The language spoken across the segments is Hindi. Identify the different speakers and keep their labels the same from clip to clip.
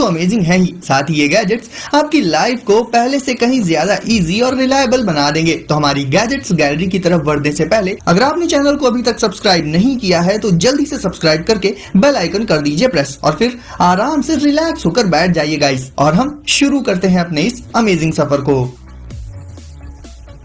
Speaker 1: तो अमेजिंग है ही, साथ ही ये गैजेट्स आपकी लाइफ को पहले से कहीं ज्यादा इजी और रिलायबल बना देंगे। तो हमारी गैजेट्स गैलरी की तरफ बढ़ने से पहले अगर आपने चैनल को अभी तक सब्सक्राइब नहीं किया है तो जल्दी से सब्सक्राइब करके बेल आइकन कर दीजिए प्रेस और फिर आराम से रिलैक्स होकर बैठ जाइए गाइस, और हम शुरू करते हैं अपने इस अमेजिंग सफर को।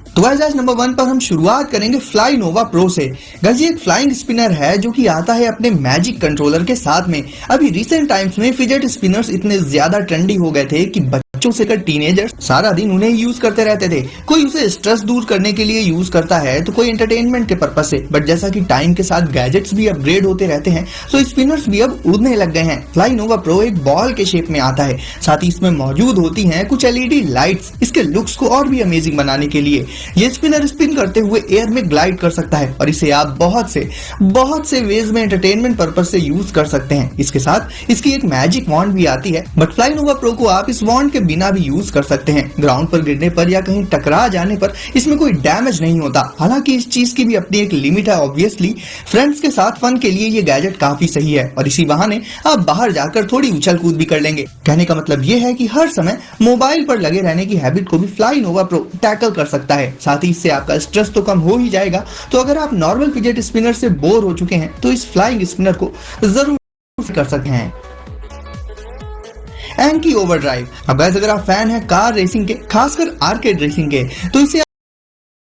Speaker 1: तो गाइस नंबर 1 पर हम शुरुआत करेंगे फ्लाई नोवा प्रो से। गाइस ये एक फ्लाइंग स्पिनर है जो कि आता है अपने मैजिक कंट्रोलर के साथ में। अभी रिसेंट टाइम्स में फिजेट स्पिनर्स इतने ज्यादा ट्रेंडी हो गए थे कि बच्चों से लेकर टीनेजर्स सारा दिन उन्हें यूज करते रहते थे। कोई उसे स्ट्रेस दूर करने के लिए यूज करता है तो कोई एंटरटेनमेंट के पर्पज से, बट जैसा कि टाइम के साथ गैजेट्स भी अपग्रेड होते रहते हैं तो स्पिनर्स भी अब उड़ने लग गए हैं। फ्लाई नोवा प्रो एक बॉल के शेप में आता है, साथ ही इसमें मौजूद होती हैं कुछ एलईडी लाइट्स इसके लुक्स को और भी अमेजिंग बनाने के लिए। ये स्पिनर स्पिन करते हुए एयर में ग्लाइड कर सकता है और इसे आप बहुत से वेज में एंटरटेनमेंट पर्पज से यूज कर सकते हैं। इसके साथ इसकी एक मैजिक वॉन्ड भी आती है, बट फ्लाई नोवा प्रो को आप इस वॉन्ड के बिना भी यूज कर सकते हैं। ग्राउंड पर गिरने पर या कहीं टकरा जाने पर इसमें कोई डैमेज नहीं होता। हालांकि इस चीज की भी अपनी एक लिमिट है। ऑब्वियसली फ्रेंड्स के साथ फन के लिए ये गैजेट काफी सही है और इसी बहाने आप बाहर जाकर थोड़ी उछल कूद भी कर लेंगे। कहने का मतलब ये है कि हर समय मोबाइल पर लगे रहने की हैबिट को भी फ्लाई नोवा प्रो टैकल कर सकता है। साथ ही इससे आपका स्ट्रेस तो कम हो ही जाएगा। तो अगर आप नॉर्मल फिजेट स्पिनर से बोर हो चुके हैं तो इस फ्लाइंग स्पिनर को जरूर कर सकते हैं। एंकी ओवरड्राइव। अब गाइस अगर आप फैन हैं कार रेसिंग के, खासकर आर्केड रेसिंग के, तो इसे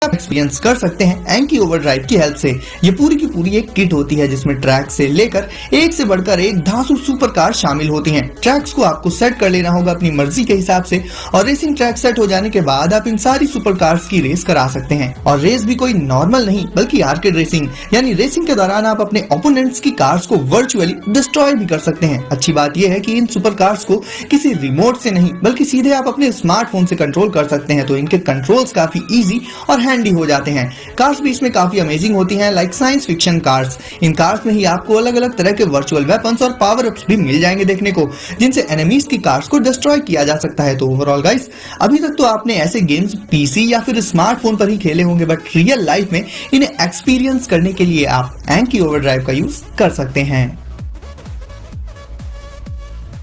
Speaker 1: एक्सपीरियंस कर सकते हैं एंकी ओवरड्राइव की हेल्प से। ये पूरी की पूरी एक किट होती है जिसमें ट्रैक से लेकर एक से बढ़कर एक धांसू सुपर कार शामिल होती हैं। ट्रैक्स को आपको सेट कर लेना होगा अपनी मर्जी के हिसाब से और रेसिंग ट्रैक सेट हो जाने के बाद आप इन सारी सुपर कार्स की रेस करा सकते हैं। और रेस भी कोई नॉर्मल नहीं बल्कि आर्केड रेसिंग, यानी रेसिंग के दौरान आप अपने ओपोनेंट्स की कार्स को वर्चुअली डिस्ट्रॉय भी कर सकते हैं। अच्छी बात यह है कि इन सुपर कार्स को किसी रिमोट से नहीं बल्कि सीधे आप अपने स्मार्टफोन से कंट्रोल कर सकते हैं, तो इनके कंट्रोल्स काफी इजी और हैंडी हो जाते हैं। कार्स भी इसमें काफी अमेजिंग होती हैं, लाइक साइंस फिक्शन कार्स। इन कार्स में ही आपको अलग अलग तरह के वर्चुअल वेपन्स और पावर अप्स भी मिल जाएंगे देखने को, जिनसे एनिमीज की कार्स को डिस्ट्रॉय किया जा सकता है। तो ओवरऑल गाइस अभी तक तो आपने ऐसे गेम्स पीसी या फिर स्मार्टफोन पर ही खेले होंगे, बट रियल लाइफ में इन्हें एक्सपीरियंस करने के लिए आप एंकी ओवरड्राइव का यूज कर सकते हैं।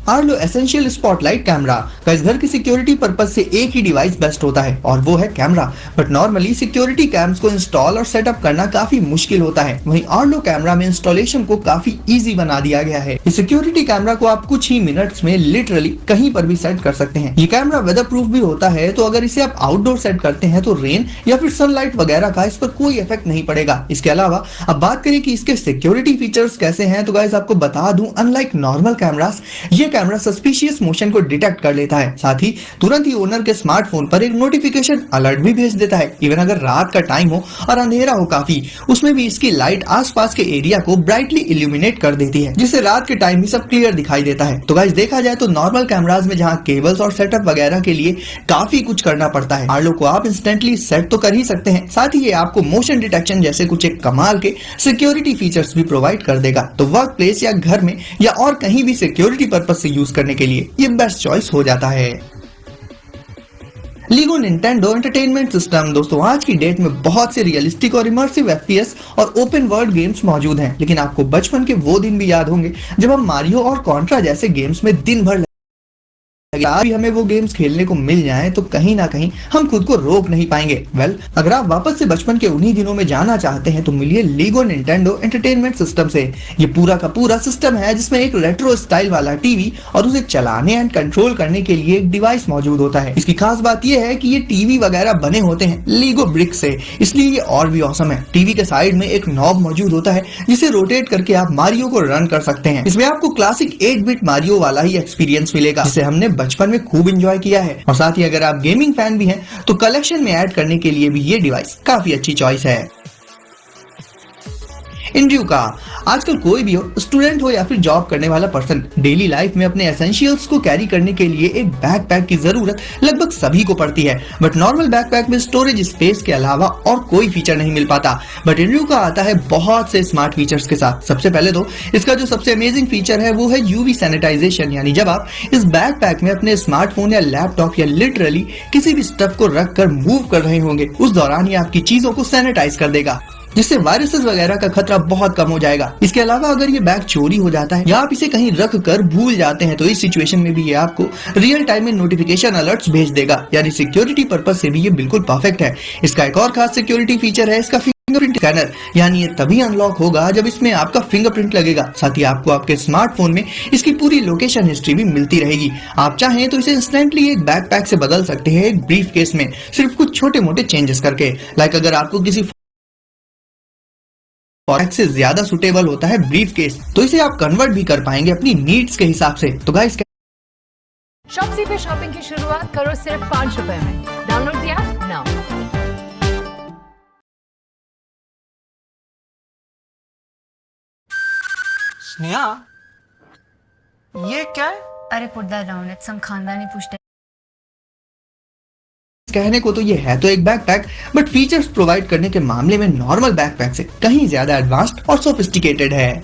Speaker 1: Arlo essential spotlight camera. Guys घर की सिक्योरिटी पर्पज से एक ही डिवाइस बेस्ट होता है और वो है camera, but normally security camps को इंस्टॉल और सेटअप करना काफी मुश्किल होता है। वहीं आर्लो कैमरा में इंस्टॉलेशन को काफी इजी बना दिया गया है। इस सिक्योरिटी कैमरा को आप कुछ ही मिनट्स में लिटरली कहीं पर भी सेट कर सकते हैं। ये कैमरा वेदर प्रूफ भी होता है, तो अगर इसे आप आउटडोर सेट करते हैं तो रेन या फिर सनलाइट वगैरह का इस पर कोई इफेक्ट नहीं पड़ेगा। इसके अलावा अब बात करें कि इसके सिक्योरिटी फीचर्स कैसे हैं, तो गाइस आपको बता दूं, अनलाइक नॉर्मल कैमरास ये कैमरा सस्पिशियस मोशन को डिटेक्ट कर लेता है। साथ ही तुरंत ही ओनर के स्मार्टफोन पर एक नोटिफिकेशन अलर्ट भी भेज देता है। इवन अगर रात का टाइम हो और अंधेरा हो काफी, उसमें भी इसकी लाइट आसपास के एरिया को ब्राइटली इल्यूमिनेट कर देती है, जिससे रात के टाइम भी सब क्लियर दिखाई देता है। तो गाइस देखा जाए तो नॉर्मल कैमराज में जहां केबल्स और सेटअप वगैरह के लिए काफी कुछ करना पड़ता है, आर्लो को आप इंस्टेंटली सेट तो कर ही सकते हैं। साथ ही ये आपको मोशन डिटेक्शन जैसे कुछ एक कमाल के सिक्योरिटी फीचर्स भी प्रोवाइड कर देगा। तो वर्क प्लेस या घर में या और कहीं भी सिक्योरिटी पर्पज से यूज करने के लिए ये बेस्ट चॉइस हो जाता है। LIGO Nintendo entertainment system. दोस्तों आज की डेट में बहुत से रियलिस्टिक और इमर्सिव एफपीएस और ओपन वर्ल्ड गेम्स मौजूद हैं, लेकिन आपको बचपन के वो दिन भी याद होंगे जब हम मारियो और कॉन्ट्रा जैसे गेम्स में दिन भर अभी हमें वो गेम्स खेलने को मिल जाएं तो कहीं ना कहीं हम खुद को रोक नहीं पाएंगे। अगर आप वापस से बचपन के उन्हीं दिनों में जाना चाहते हैं तो मिलिए लीगो निंटेंडो एंटरटेनमेंट सिस्टम से। ये पूरा का पूरा सिस्टम है जिसमें एक रेट्रो स्टाइल वाला टीवी और उसे चलाने एंड कंट्रोल करने के लिए एक डिवाइस मौजूद होता है। इसकी खास बात यह है कि ये टीवी वगैरह बने होते हैं लीगो ब्रिक से, इसलिए ये और भी औसम है। टीवी के साइड में एक नॉब मौजूद होता है जिसे रोटेट करके आप मारियो को रन कर सकते हैं। इसमें आपको क्लासिक 8-बिट मारियो वाला ही एक्सपीरियंस मिलेगा, जिसे हमने बचपन में खूब एंजॉय किया है। और साथ ही अगर आप गेमिंग फैन भी हैं तो कलेक्शन में ऐड करने के लिए भी ये डिवाइस काफी अच्छी चॉइस है। इंड्रू का। आजकल कोई भी हो, स्टूडेंट हो या फिर जॉब करने वाला पर्सन, डेली लाइफ में अपने एसेंशियल्स को कैरी करने के लिए एक बैकपैक की जरूरत लगभग सभी को पड़ती है। बट नॉर्मल बैकपैक में स्टोरेज स्पेस के अलावा और कोई फीचर नहीं मिल पाता। बट इंड्रू का आता है बहुत से स्मार्ट फीचर्स के साथ। सबसे पहले तो इसका जो सबसे अमेजिंग फीचर है वो है यूवी सैनिटाइजेशन, यानी जब आप इस बैकपैक में अपने स्मार्टफोन या लैपटॉप या लिटरली किसी भी स्टफ को रख कर मूव कर रहे होंगे, उस दौरान ये आपकी चीजों को सैनिटाइज कर देगा। जिससे वायरसेस वगैरह का खतरा बहुत कम हो जाएगा। इसके अलावा अगर ये बैग चोरी हो जाता है या आप इसे कहीं रख कर भूल जाते हैं तो इस सिचुएशन में भी ये आपको रियल टाइम में नोटिफिकेशन अलर्ट्स भेज देगा, यानी सिक्योरिटी पर्पज से भी ये बिल्कुल परफेक्ट है। इसका एक और खास सिक्योरिटी फीचर है इसका फिंगरप्रिंट स्कैनर, यानी ये तभी अनलॉक होगा जब इसमें आपका फिंगरप्रिंट लगेगा। साथ ही आपको आपके स्मार्टफोन में इसकी पूरी लोकेशन हिस्ट्री भी मिलती रहेगी। आप चाहें तो इसे इंस्टेंटली एक बैकपैक से बदल सकते हैं एक ब्रीफ केस में, सिर्फ कुछ छोटे मोटे चेंजेस करके। लाइक अगर आपको किसी फॉरेक्स से ज्यादा सुटेबल होता है ब्रीफ केस, तो इसे आप कन्वर्ट भी कर पाएंगे अपनी नीड्स के हिसाब से। तो गाइस
Speaker 2: शॉप्सी पे शॉपिंग की शुरुआत करो सिर्फ 5 रुपए में। Download the app now.
Speaker 3: Sneha, ये क्या है?
Speaker 4: अरे put that down, it's some खानदानी पुश्ते।
Speaker 1: कहने को तो ये है तो एक बैकपैक, बट फीचर्स प्रोवाइड करने के मामले में नॉर्मल बैकपैक से कहीं ज्यादा एडवांस्ड और सोफिस्टिकेटेड है।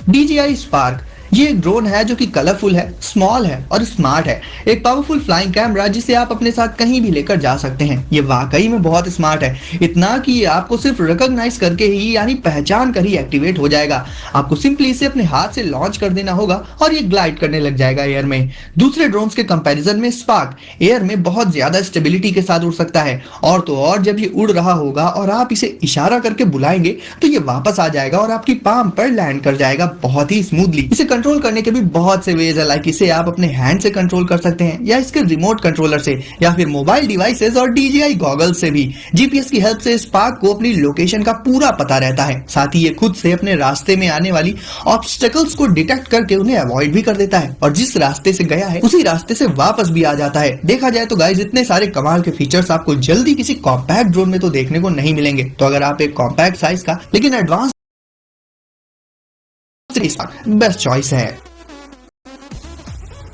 Speaker 1: DJI स्पार्क ये एक ड्रोन है जो कि कलरफुल है, स्मॉल है और स्मार्ट है। एक पावरफुल फ्लाइंग कैमरा जिसे आप अपने साथ कहीं भी लेकर जा सकते हैं। ये वाकई में बहुत स्मार्ट है, इतना कि ये आपको सिर्फ रिकॉग्नाइज करके ही यानी पहचान कर ही एक्टिवेट हो जाएगा। आपको सिंपली इसे अपने हाथ से लॉन्च कर देना होगा और ये ग्लाइड करने लग जाएगा एयर में। दूसरे ड्रोन्स के कंपैरिजन में स्पार्क एयर में बहुत ज्यादा स्टेबिलिटी के साथ उड़ सकता है, और तो और जब ये उड़ रहा होगा और आप इसे इशारा करके बुलाएंगे तो ये वापस आ जाएगा और आपकी पाम पर लैंड कर जाएगा बहुत ही स्मूथली। इसे कंट्रोल करने के भी बहुत से वेज है, लाइक इसे आप अपने हैंड से कंट्रोल कर सकते हैं या इसके रिमोट कंट्रोलर से या फिर मोबाइल डिवाइसेस और DJI गॉगल्स से भी। GPS की हेल्प से स्पार्क को अपनी लोकेशन का पूरा पता रहता है। साथ ही ये खुद से अपने रास्ते में आने वाली ऑब्स्टेकल्स को डिटेक्ट करके उन्हें अवॉइड भी कर देता है और जिस रास्ते से गया है उसी रास्ते से वापस भी आ जाता है। देखा जाए तो गाइस इतने सारे कमाल के फीचर्स आपको जल्दी किसी कॉम्पैक्ट ड्रोन में तो देखने को नहीं मिलेंगे। तो अगर आप एक कॉम्पैक्ट साइज का लेकिन एडवांस बेस्ट चॉइस है।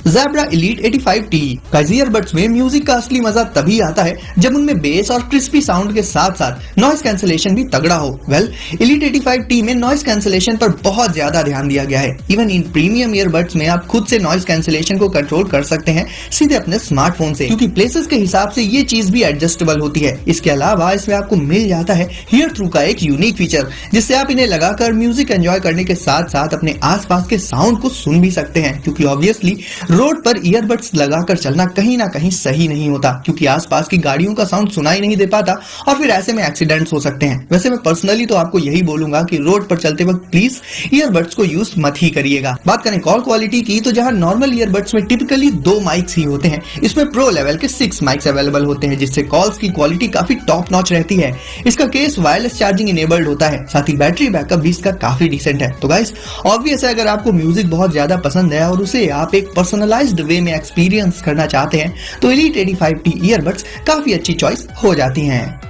Speaker 1: Zabra Elite 85T guys earbuds में म्यूजिक का असली मजा तभी आता है जब उनमें बेस और क्रिस्पी साउंड के साथ साथ नॉइस कैंसलेशन भी तगड़ा हो। वेल, Elite 85T में नॉइस कैंसलेशन पर बहुत ज्यादा ध्यान दिया गया है। इवन इन प्रीमियम ईयरबड्स में आप खुद से नॉइस कैंसलेशन को कंट्रोल कर सकते हैं सीधे अपने स्मार्टफोन से, क्योंकि प्लेसेस के हिसाब से ये चीज भी एडजस्टेबल होती है। इसके अलावा इसमें आपको मिल जाता है हियर थ्रू का एक यूनिक फीचर, जिससे आप इन्हें लगाकर म्यूजिक एंजॉय करने के साथ साथ अपने आसपास के साउंड को सुन भी सकते हैं, क्योंकि ऑब्वियसली रोड पर ईयरबड्स लगाकर चलना कहीं ना कहीं सही नहीं होता, क्योंकि आसपास की गाड़ियों का साउंड सुनाई नहीं दे पाता और फिर ऐसे में एक्सीडेंट्स हो सकते हैं। वैसे मैं पर्सनली तो आपको यही बोलूंगा कि रोड पर चलते वक्त प्लीज ईयरबड्स को यूज मत ही करिएगा। बात करें कॉल क्वालिटी की, तो जहां नॉर्मल ईयरबड्स में टिपिकली 2 माइक्स ही होते हैं, इसमें प्रो लेवल के 6 माइक्स अवेलेबल होते हैं, जिससे कॉल्स की क्वालिटी काफी टॉप नॉच रहती है। इसका केस वायरलेस चार्जिंग इनेबल्ड होता है, साथ ही बैटरी बैकअप भी इसका काफी डिसेंट है। तो गाइस ऑब्वियस है, अगर आपको म्यूजिक बहुत ज्यादा पसंद है और उसे आप एक पर्सनलाइज्ड वे में एक्सपीरियंस करना चाहते हैं तो Elite 85T ईयरबड्स काफी अच्छी चॉइस हो जाती हैं।